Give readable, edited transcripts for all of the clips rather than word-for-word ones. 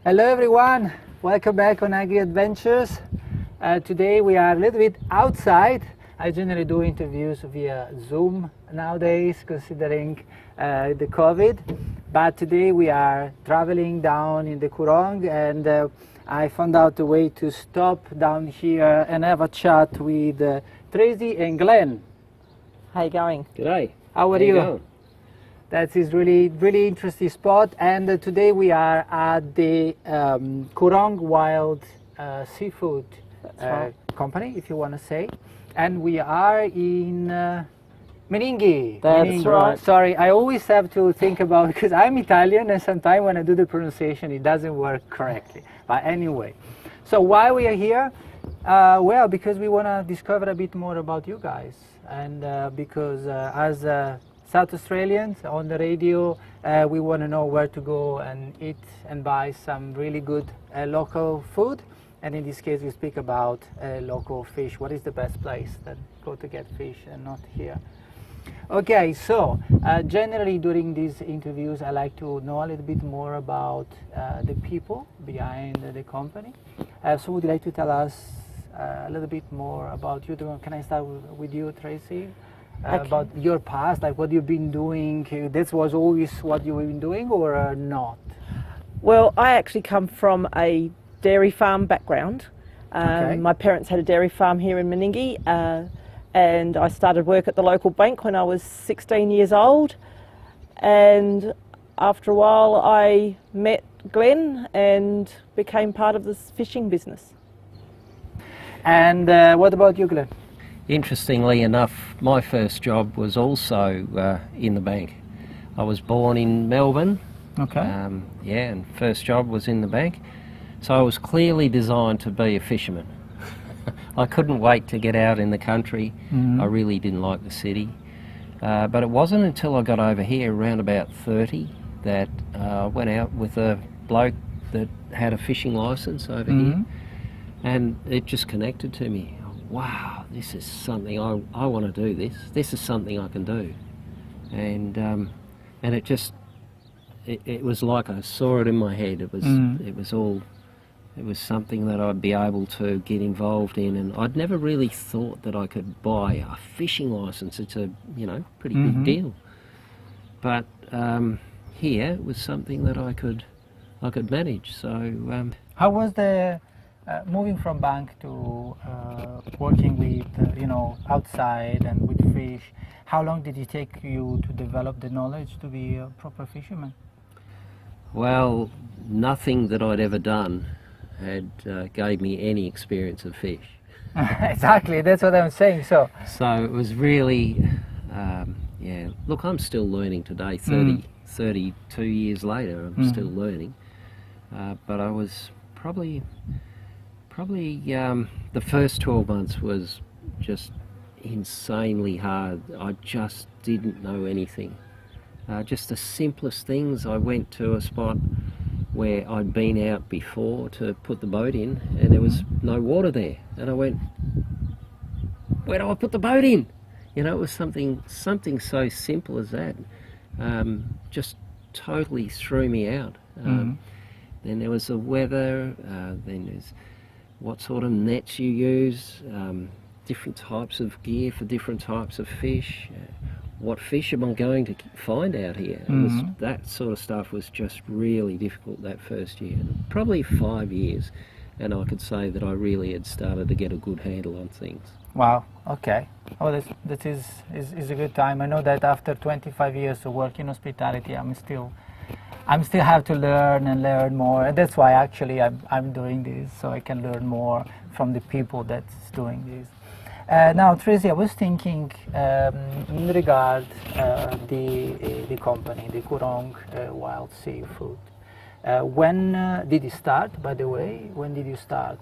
Hello everyone, welcome back on AgriAdventures. Today we are a little bit outside. I generally do interviews via Zoom nowadays considering the COVID, but today we are traveling down in the Coorong and I found out a way to stop down here and have a chat with Tracy and Glen. How you going? G'day. How are you? That is really interesting spot, and today we are at the Coorong Wild Seafood Company, if you want to say, and we are in Meningie. That's right. Sorry, I always have to think about, because I'm Italian and sometimes when I do the pronunciation it doesn't work correctly. But anyway, so why we are here? Well, because we want to discover a bit more about you guys, and because as South Australians on the radio, we want to know where to go and eat and buy some really good local food. And in this case, we speak about local fish. What is the best place that go to get fish and not here? Okay, so generally during these interviews, I like to know a little bit more about the people behind the company. So would you like to tell us a little bit more about you? Can I start with you, Tracy? About your past, like what you've been doing. This was always what you've been doing, or not? Well, I actually come from a dairy farm background. My parents had a dairy farm here in Meningie, and I started work at the local bank when I was 16 years old. And after a while, I met Glen and became part of this fishing business. And what about you, Glen? Interestingly enough, my first job was also in the bank. I was born in Melbourne. Okay. And first job was in the bank. So I was clearly designed to be a fisherman. I couldn't wait to get out in the country. I really didn't like the city. But it wasn't until I got over here around about 30 that I went out with a bloke that had a fishing licence over here, and it just connected to me. Wow, this is something I want to do. This is something I can do, and it just it was like I saw it in my head. It was something that I'd be able to get involved in, and I'd never really thought that I could buy a fishing license. It's a pretty big deal, but here it was something that I could manage. So how was the moving from bank to working with outside and with fish? How long did it take you to develop the knowledge to be a proper fisherman? Well, nothing that I'd ever done had gave me any experience of fish. Exactly, that's what I'm saying. So it was really look, I'm still learning today. 32 years later, I'm still learning, but I was probably the first 12 months was just insanely hard. I just didn't know anything. Just the simplest things. I went to a spot where I'd been out before to put the boat in, and there was no water there. And I went, where do I put the boat in? It was something so simple as that. Just totally threw me out. Then there was the weather, then there's what sort of nets you use, different types of gear for different types of fish. What fish am I going to find out here? That sort of stuff was just really difficult that first year. Probably 5 years, and I could say that I really had started to get a good handle on things. Wow, okay. Oh, that is a good time. I know that after 25 years of work in hospitality, I'm still have to learn and learn more, and that's why actually I'm doing this, so I can learn more from the people that's doing this. Now, Tracy, I was thinking in regard the company, the Coorong Wild Seafood. When did you start, by the way? When did you start?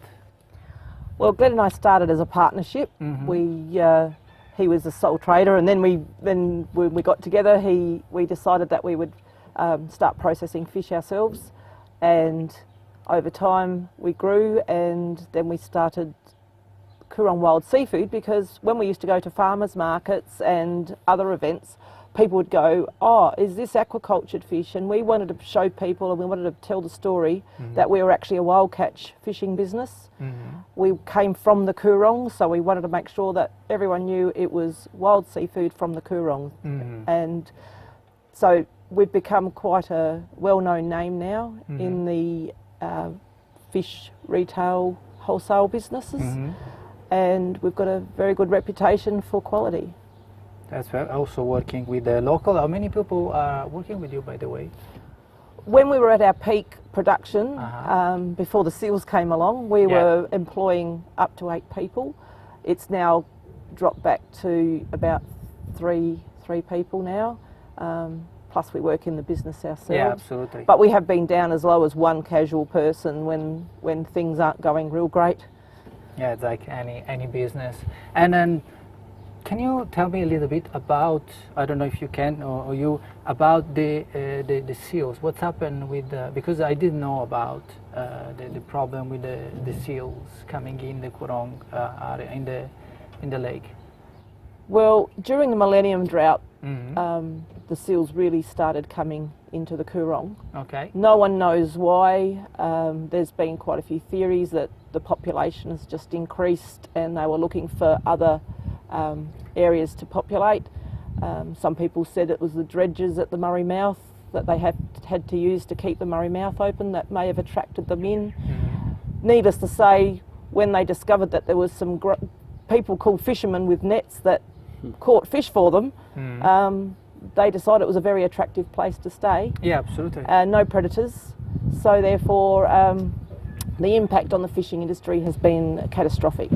Well, Glen and I started as a partnership. He was a sole trader, and then when we got together, we decided that we would start processing fish ourselves, and over time we grew, and then we started Coorong Wild Seafood, because when we used to go to farmers markets and other events, people would go, oh, is this aquacultured fish? And we wanted to show people, and we wanted to tell the story that we were actually a wild catch fishing business. We came from the Coorong, so we wanted to make sure that everyone knew it was wild seafood from the Coorong. And so we've become quite a well-known name now in the fish retail wholesale businesses, and we've got a very good reputation for quality. That's right. Also working with the local. How many people are working with you, by the way? When we were at our peak production, before the seals came along, we were employing up to 8 people. It's now dropped back to about three people now. Plus we work in the business ourselves. Yeah, absolutely. But we have been down as low as 1 casual person when things aren't going real great. Yeah, it's like any business. And then, can you tell me a little bit about, I don't know if you can or you, about the seals? What's happened with because I didn't know about the problem with the seals coming in the Coorong area, in the lake. Well, during the Millennium Drought, the seals really started coming into the Coorong. Okay. No one knows why. There's been quite a few theories that the population has just increased and they were looking for other areas to populate. Some people said it was the dredges at the Murray Mouth that they had to use to keep the Murray Mouth open that may have attracted them in. Needless to say, when they discovered that there was some people called fishermen with nets that caught fish for them, they decided it was a very attractive place to stay. Yeah, absolutely. No predators, so therefore the impact on the fishing industry has been catastrophic.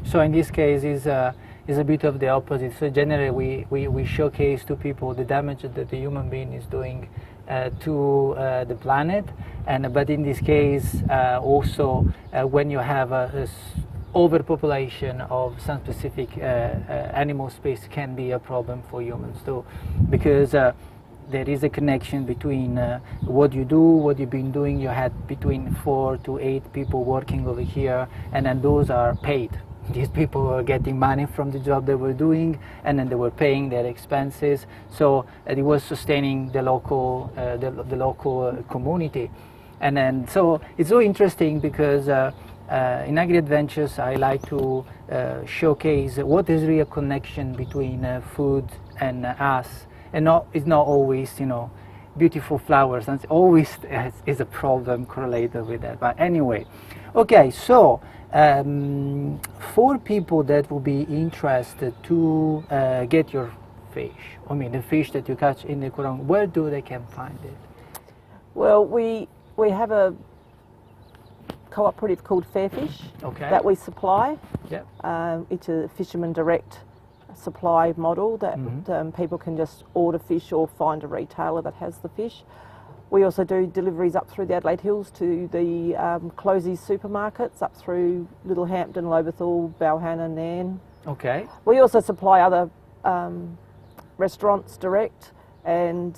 So in this case is a bit of the opposite. So generally we showcase to people the damage that the human being is doing to the planet, but in this case also when you have a overpopulation of some specific animal space can be a problem for humans too, because there is a connection between what you do, what you've been doing. You had between 4 to 8 people working over here, and then those are paid. These people were getting money from the job they were doing, and then they were paying their expenses. So it was sustaining the local community. And then so it's so interesting because in AgriAdventures I like to showcase what is real connection between food and us, and it's not always, you know, beautiful flowers, and it's always is a problem correlated with that. But anyway, okay, so for people that will be interested to get your fish, I mean the fish that you catch in the Coorong, where do they can find it? Well, we have a cooperative called Fairfish that we supply. Yep. It's a fisherman direct supply model that people can just order fish or find a retailer that has the fish. We also do deliveries up through the Adelaide Hills to the Closey's supermarkets, up through Littlehampton, Lobethal, Balhanna, Nairn. Okay. We also supply other restaurants direct, and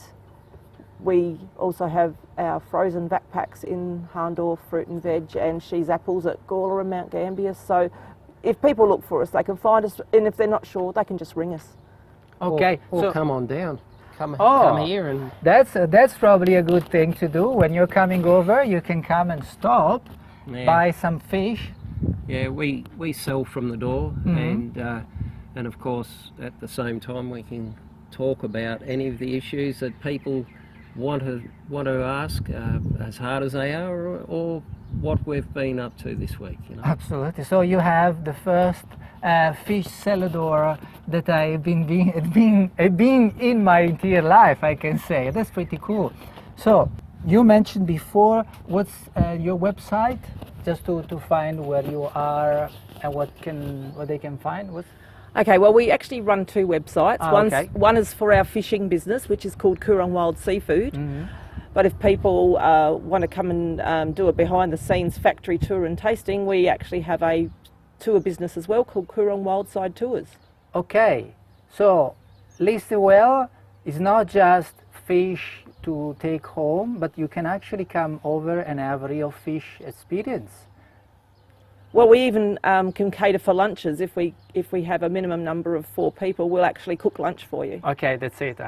we also have our frozen backpacks in Harndorf, fruit and veg, and She's apples at Gawler and Mount Gambier. So if people look for us, they can find us, and if they're not sure, they can just ring us. Okay. Or so come on down. Come here and... That's probably a good thing to do. When you're coming over, you can come and stop, buy some fish. Yeah, we sell from the door, and of course at the same time we can talk about any of the issues that people want to ask, as hard as they are, or what we've been up to this week. You know? Absolutely. So you have the first fish cellador that I've been in my entire life, I can say. That's pretty cool. So you mentioned before, what's your website, just to find where you are and what they can find? Okay, well, we actually run 2 websites. One is for our fishing business, which is called Coorong Wild Seafood. But if people want to come and do a behind-the-scenes factory tour and tasting, we actually have a tour business as well called Coorong Wildside Tours. Okay, so listen well, it's not just fish to take home, but you can actually come over and have a real fish experience. Well, we even can cater for lunches. If we have a minimum number of 4 people, we'll actually cook lunch for you. Okay, that's it.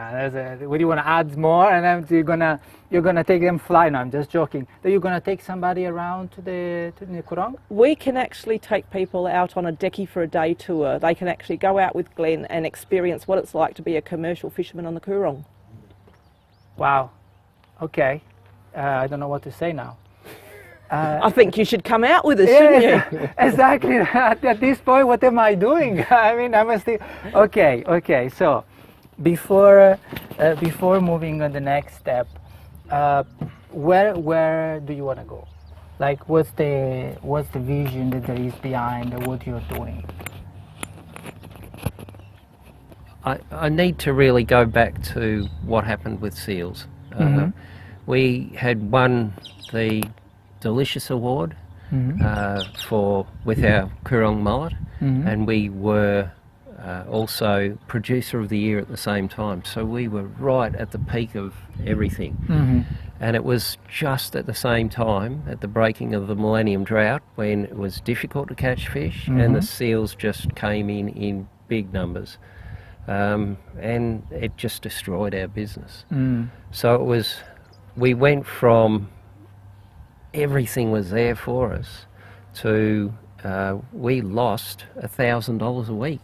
Would you want to add more, and then you're gonna take them fly? No, I'm just joking. Are you gonna take somebody around to the Coorong? We can actually take people out on a decky for a day tour. They can actually go out with Glen and experience what it's like to be a commercial fisherman on the Coorong. Wow. Okay. I don't know what to say now. I think you should come out with us, shouldn't you? Exactly. At this point, what am I doing? I mean, I must think. Okay. So, before moving on the next step, where do you want to go? Like, what's the vision that there is behind what you're doing? I need to really go back to what happened with seals. We had won the Delicious Award with our Coorong mullet, and we were also Producer of the Year at the same time. So we were right at the peak of everything. And it was just at the same time, at the breaking of the Millenial Draught, when it was difficult to catch fish, and the seals just came in big numbers. And it just destroyed our business. So we went from everything was there for us to we lost $1,000 a week.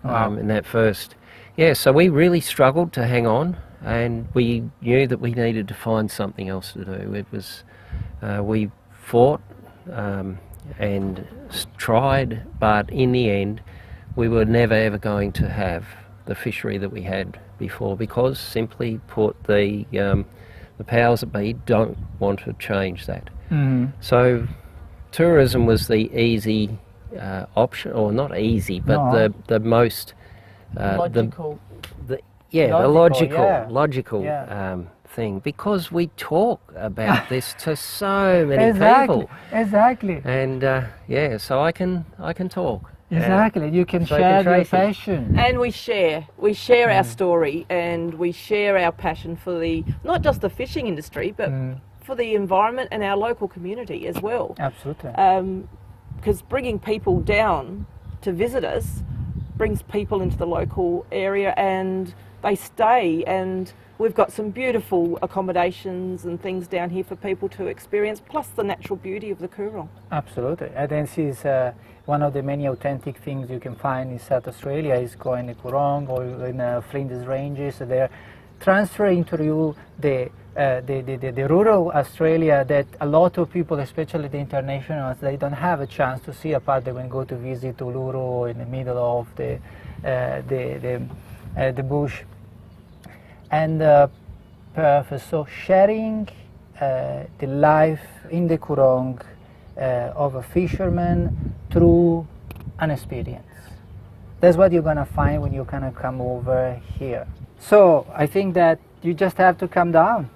Wow. In that first. Yeah, so we really struggled to hang on, and we knew that we needed to find something else to do. It was, we fought and tried, but in the end we were never ever going to have the fishery that we had before, because simply put the powers that be don't want to change that. So tourism was the easy option, or not easy, but the most Logical. logical thing, because we talk about this to so many people. Exactly. And so I can talk. Exactly. You can share your passion. And we share our story, and we share our passion for not just the fishing industry, but for the environment and our local community as well. Absolutely. Because bringing people down to visit us brings people into the local area, and they stay, and we've got some beautiful accommodations and things down here for people to experience, plus the natural beauty of the Coorong. Absolutely. And this is one of the many authentic things you can find in South Australia, is going to Coorong or in Flinders Ranges. They're transferring to you the rural Australia that a lot of people, especially the internationals, they don't have a chance to see, apart they when go to visit Uluru in the middle of the bush. And perfect. So sharing the life in the Coorong of a fisherman through an experience. That's what you're gonna find when you kind of come over here. So I think that you just have to come down.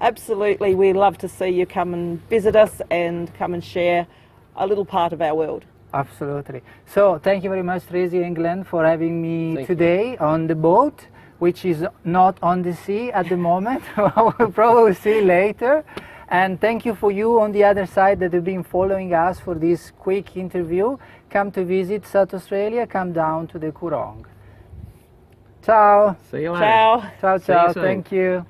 Absolutely, we love to see you come and visit us and come and share a little part of our world. Absolutely. So thank you very much, Tracy and Glen, for having me today on the boat, which is not on the sea at the moment. We'll probably see later. And thank you for you on the other side that have been following us for this quick interview. Come to visit South Australia, come down to the Coorong. Ciao. See you later. Ciao. Ciao, ciao. Thank you.